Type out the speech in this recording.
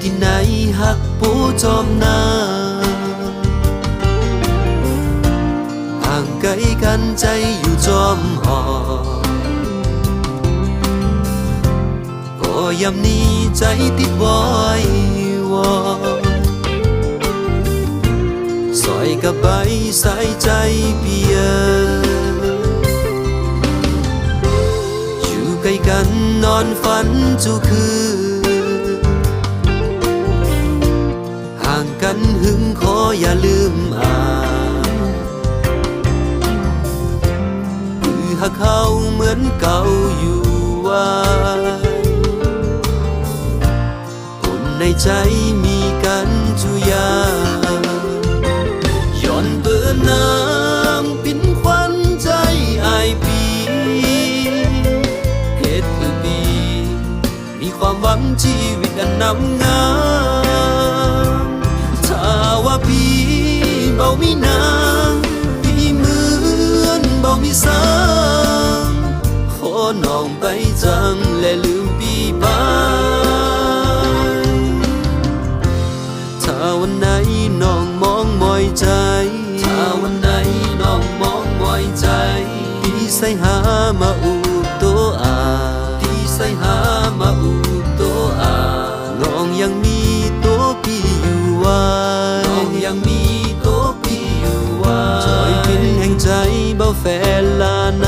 ที่ไหนหักปูจอมนาห่างไกลกันใจอยู่จอมหอก็ยำนี้ใจติดวอยวอสอยกับใบสายใจเปียอยู่ใกล้กันนอนฝันจุคือห่างกันหึงขออย่าลืมคือหักเขาเหมือนเก่าอยู่ว่าคนในใจมีกันจุยาย้อนเบื่อน้ำปิ่นควันใจอายปีเหตุคือปีมีความหวังชีวิตอันนำงามถ้าว่าพี่เบามีนางพี่เหมือนเบามีสางขอน้องไปจังและลืมพี่ไปถ้าวันไหนน้องมองมอยใจถ้าวันไหนน้องมองมอยใจพี่ใส่หามาอูตัวพี่ใส่หามาอูตัวน้องยังมีตัวพี่อยู่ว่าน้องยังมีตัวพี่อยู่ว่าจอยบินแห่งใจเบาแฟนลาน